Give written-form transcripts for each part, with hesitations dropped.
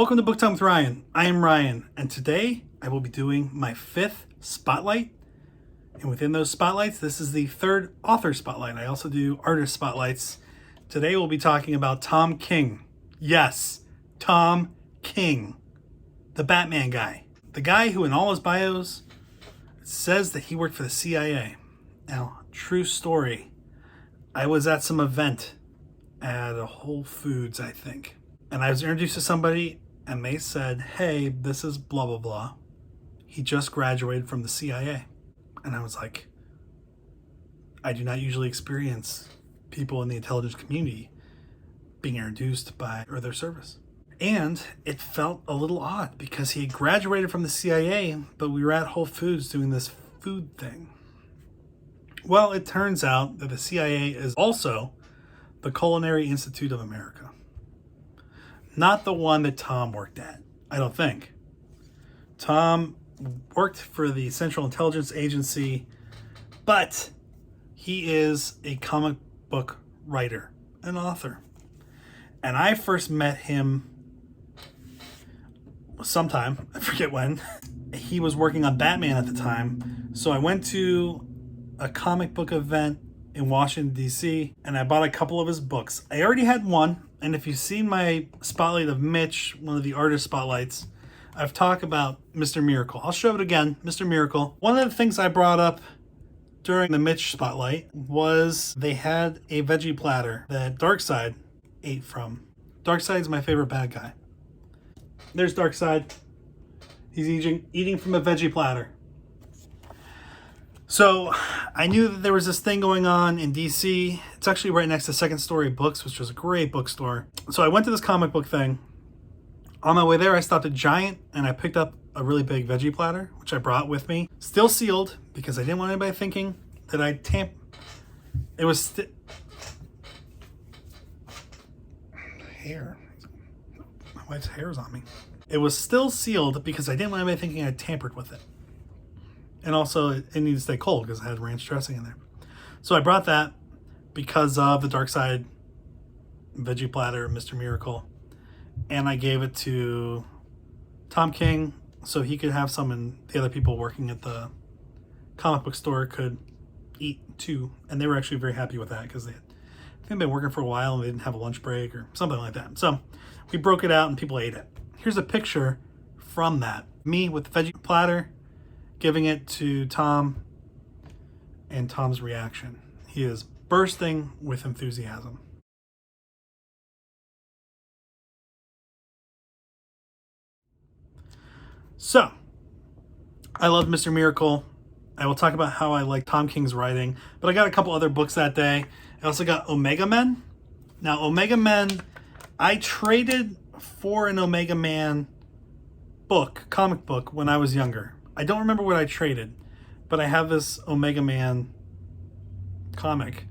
Welcome to Book Time with Ryan. I am Ryan, and today I will be doing my 5th spotlight. And within those spotlights, this is the 3rd author spotlight. I also do artist spotlights. Today we'll be talking about Tom King. Yes, Tom King, the Batman guy. The guy who in all his bios says that he worked for the CIA. Now, true story. I was at some event at a Whole Foods, I think. And I was introduced to somebody and they said, hey, this is blah, blah, blah. He just graduated from the CIA. And I was like, I do not usually experience people in the intelligence community being introduced by or their service. And it felt a little odd because he had graduated from the CIA, but we were at Whole Foods doing this food thing. Well, it turns out that the CIA is also the Culinary Institute of America. Not the one that Tom worked at, I don't think. Tom worked for the Central Intelligence Agency, but he is a comic book writer, an author. And I first met him sometime, I forget when. He was working on Batman at the time. So I went to a comic book event in Washington, D.C., and I bought a couple of his books. I already had one, and if you've seen my spotlight of Mitch, one of the artist spotlights, I've talked about Mr. Miracle. I'll show it again, Mr. Miracle. One of the things I brought up during the Mitch spotlight was they had a veggie platter that Darkseid ate from. Darkseid's my favorite bad guy. There's Darkseid. He's eating from a veggie platter. So I knew that there was this thing going on in DC. It's actually right next to Second Story Books, which was a great bookstore. So I went to this comic book thing. On my way there, I stopped at Giant and I picked up a really big veggie platter, which I brought with me. Still sealed because I didn't want anybody thinking that I it was hair. My wife's hair is on me. It was still sealed because I didn't want anybody thinking I tampered with it. And also, it needed to stay cold because it had ranch dressing in there. So I brought that because of the Darkseid veggie platter, Mr. Miracle. And I gave it to Tom King so he could have some and the other people working at the comic book store could eat too. And they were actually very happy with that because I think they'd been working for a while and they didn't have a lunch break or something like that. So we broke it out and people ate it. Here's a picture from that. Me with the veggie platter, giving it to Tom, and Tom's reaction. He is bursting with enthusiasm. So, I love Mr. Miracle. I will talk about how I like Tom King's writing, but I got a couple other books that day. I also got Omega Men. Now, Omega Men, I traded for an Omega Man comic book, when I was younger. I don't remember what I traded, but I have this Omega Man comic,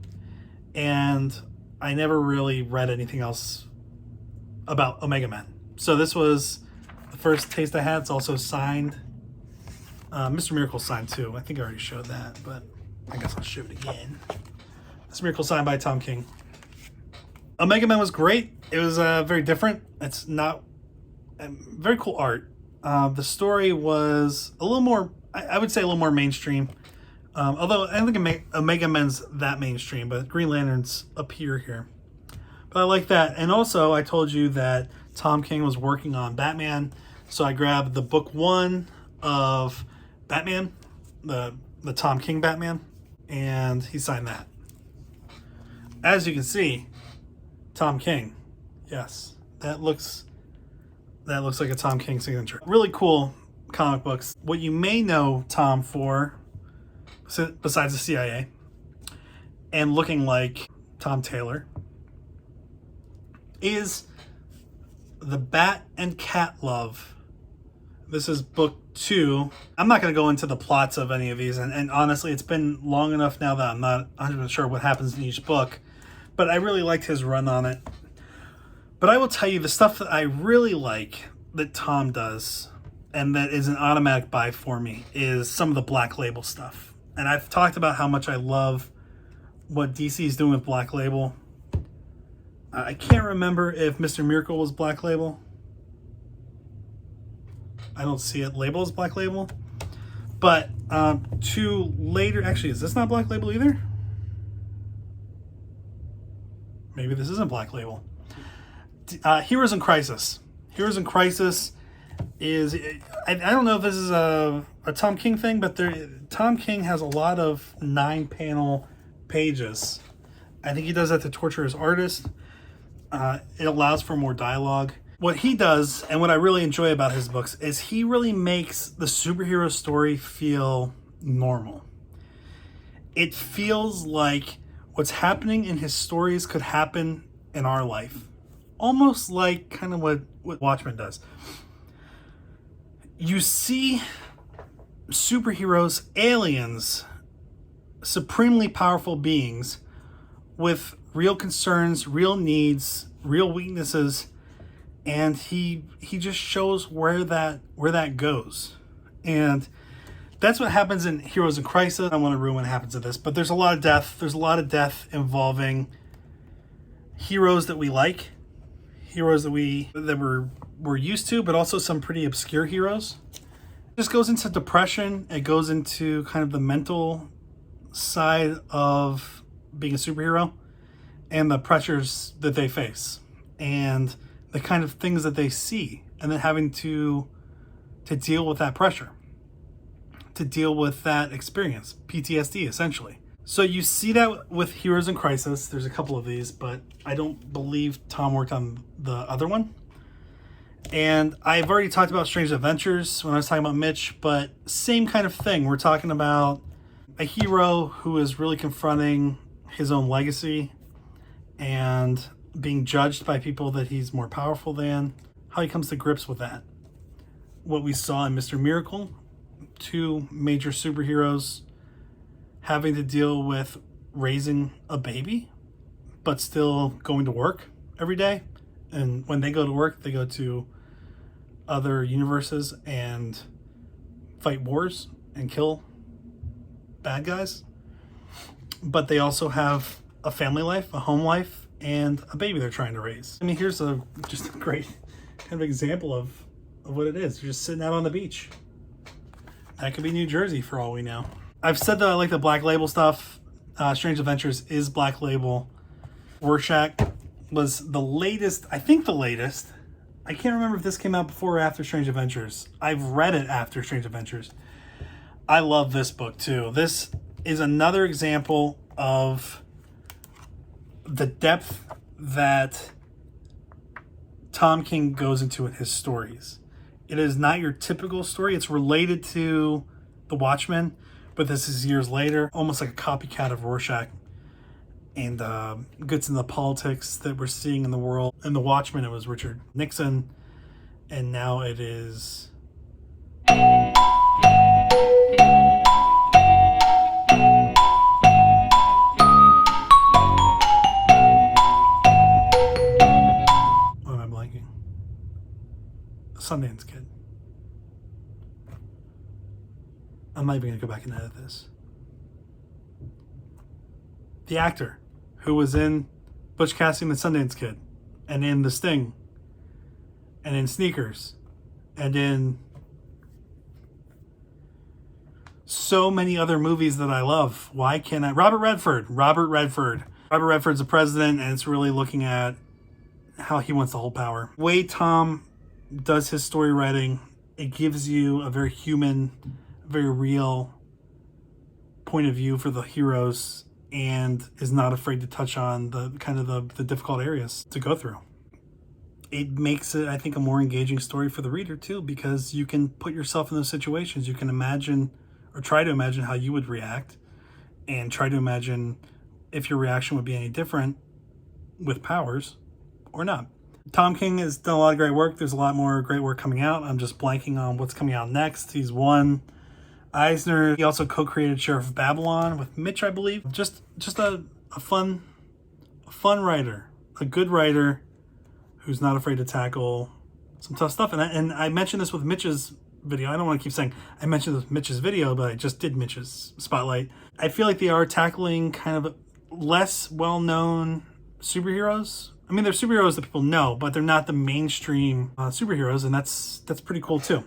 and I never really read anything else about Omega Man. So this was the first taste I had. It's also signed. Mr. Miracle signed too. I think I already showed that, but I guess I'll show it again. Mr. Miracle signed by Tom King. Omega Man was great. It was very different. It's not very cool art. The story was a little more, I would say a little more mainstream. Although I don't think Omega Men's that mainstream, but Green Lanterns appear here. But I like that. And also I told you that Tom King was working on Batman. So I grabbed the book 1 of Batman, the Tom King Batman, and he signed that. As you can see, Tom King. Yes, that looks like a Tom King signature. Really cool comic books. What you may know Tom for, besides the CIA, and looking like Tom Taylor, is the Bat and Cat Love. This is book 2. I'm not going to go into the plots of any of these, and honestly, it's been long enough now that I'm not 100% sure what happens in each book, but I really liked his run on it. But I will tell you the stuff that I really like that Tom does and that is an automatic buy for me is some of the Black Label stuff. And I've talked about how much I love what DC is doing with Black Label. I can't remember if Mr. Miracle was Black Label. I don't see it labeled as Black Label. But two later, actually, is this not Black Label either? Maybe this isn't Black Label. Heroes in Crisis. Heroes in Crisis is, I don't know if this is a Tom King thing, but Tom King has a lot of 9-panel pages. I think he does that to torture his artist. It allows for more dialogue. What he does, and what I really enjoy about his books, is he really makes the superhero story feel normal. It feels like what's happening in his stories could happen in our life. Almost like kind of what Watchmen does. You see superheroes, aliens, supremely powerful beings with real concerns, real needs, real weaknesses, and he just shows where that goes. And that's what happens in Heroes in Crisis. I don't want to ruin what happens in this, but there's a lot of death. There's a lot of death involving heroes that we like, heroes that we're used to, but also some pretty obscure heroes. It just goes into depression. It goes into kind of the mental side of being a superhero and the pressures that they face and the kind of things that they see, and then having to deal with that pressure, to deal with that experience, PTSD essentially. So you see that with Heroes in Crisis. There's a couple of these, but I don't believe Tom worked on the other one. And I've already talked about Strange Adventures when I was talking about Mitch, but same kind of thing. We're talking about a hero who is really confronting his own legacy and being judged by people that he's more powerful than, how he comes to grips with that. What we saw in Mr. Miracle, two major superheroes having to deal with raising a baby, but still going to work every day. And when they go to work, they go to other universes and fight wars and kill bad guys. But they also have a family life, a home life, and a baby they're trying to raise. I mean, here's just a great kind of example of what it is. You're just sitting out on the beach. That could be New Jersey for all we know. I've said that I like the Black Label stuff. Strange Adventures is Black Label. Rorschach was the latest, I think the latest. I can't remember if this came out before or after Strange Adventures. I've read it after Strange Adventures. I love this book too. This is another example of the depth that Tom King goes into in his stories. It is not your typical story. It's related to The Watchmen, but this is years later, almost like a copycat of Rorschach, and gets into the politics that we're seeing in the world. In The Watchmen, it was Richard Nixon, and now it is... Sundance Kid. I'm not even going to go back and edit this. The actor who was in Butch Cassidy and the Sundance Kid, and in The Sting, and in Sneakers, and in so many other movies that I love. Why can't I? Robert Redford. Robert Redford's a president, and it's really looking at how he wants to hold power. The way Tom does his story writing, it gives you a very human, very real point of view for the heroes, and is not afraid to touch on the kind of the difficult areas to go through. It makes it, I think, a more engaging story for the reader too, because you can put yourself in those situations. You can imagine, or try to imagine, how you would react, and try to imagine if your reaction would be any different with powers or not. Tom King has done a lot of great work. There's a lot more great work coming out. I'm just blanking on what's coming out next. He's won Eisner. He also co-created Sheriff of Babylon with Mitch, I believe. Just a fun writer, a good writer who's not afraid to tackle some tough stuff. And I mentioned this with Mitch's video. I don't want to keep saying I mentioned this with Mitch's video, but I just did Mitch's spotlight. I feel like they are tackling kind of less well-known superheroes. I mean, they're superheroes that people know, but they're not the mainstream superheroes, and that's pretty cool too.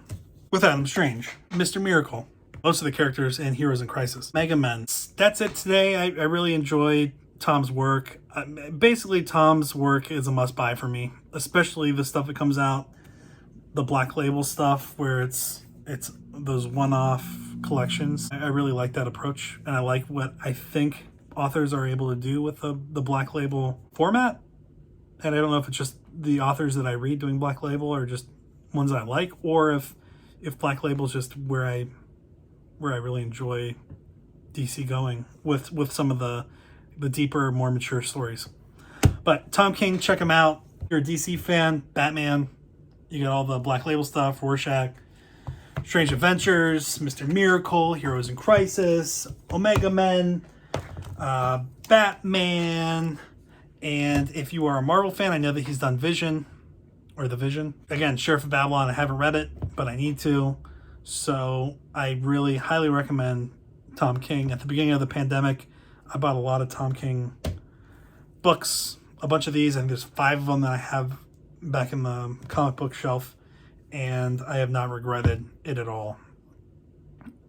with Adam Strange, Mr. Miracle, most of the characters in Heroes in Crisis, Mega Men. That's it today. I really enjoyed Tom's work. Basically, Tom's work is a must-buy for me, especially the stuff that comes out, the Black Label stuff, where it's those one-off collections. I really like that approach, and I like what I think authors are able to do with the Black Label format. And I don't know if it's just the authors that I read doing Black Label or just ones that I like, or if Black Label is just where I really enjoy DC going with some of the deeper, more mature stories. But Tom King, check him out. If you're a DC fan, Batman, you got all the Black Label stuff, Rorschach, Strange Adventures, Mr. Miracle, Heroes in Crisis, Omega Men, Batman, and if you are a Marvel fan, I know that he's done Vision, or The Vision. Again, Sheriff of Babylon, I haven't read it, but I need to. So I really highly recommend Tom King. At the beginning of the pandemic, I bought a lot of Tom King books, a bunch of these. I think there's 5 of them that I have back in the comic book shelf, and I have not regretted it at all.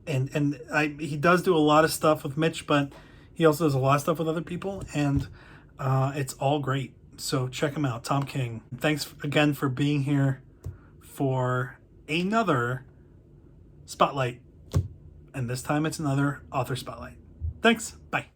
And he does do a lot of stuff with Mitch, but he also does a lot of stuff with other people, and it's all great. So check him out, Tom King. Thanks again for being here for another Spotlight. And this time it's another author Spotlight. Thanks. Bye.